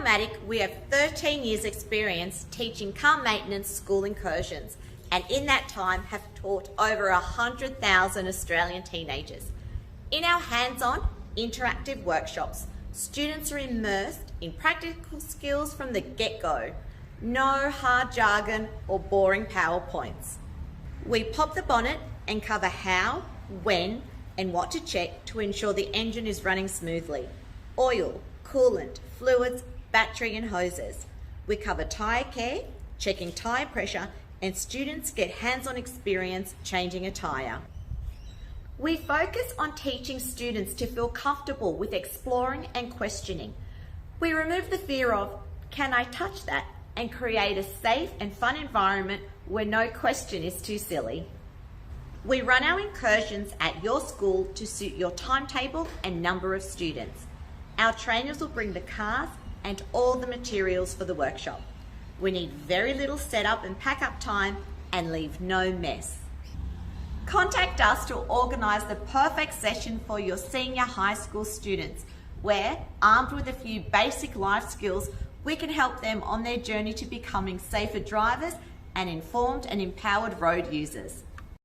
Galmatic, we have 13 years experience teaching car maintenance school incursions, and in that time have taught over 100,000 Australian teenagers. In our hands-on, interactive workshops, students are immersed in practical skills from the get-go. No hard jargon or boring PowerPoints. We pop the bonnet and cover how, when, and what to check to ensure the engine is running smoothly. Oil, coolant, fluids, battery and hoses. We cover tyre care, checking tyre pressure, and students get hands-on experience changing a tyre. We focus on teaching students to feel comfortable with exploring and questioning. We remove the fear of, can I touch that? And create a safe and fun environment where no question is too silly. We run our incursions at your school to suit your timetable and number of students. Our trainers will bring the cars and all the materials for the workshop. We need very little setup and pack up time and leave no mess. Contact us to organise the perfect session for your senior high school students, where, armed with a few basic life skills, we can help them on their journey to becoming safer drivers and informed and empowered road users.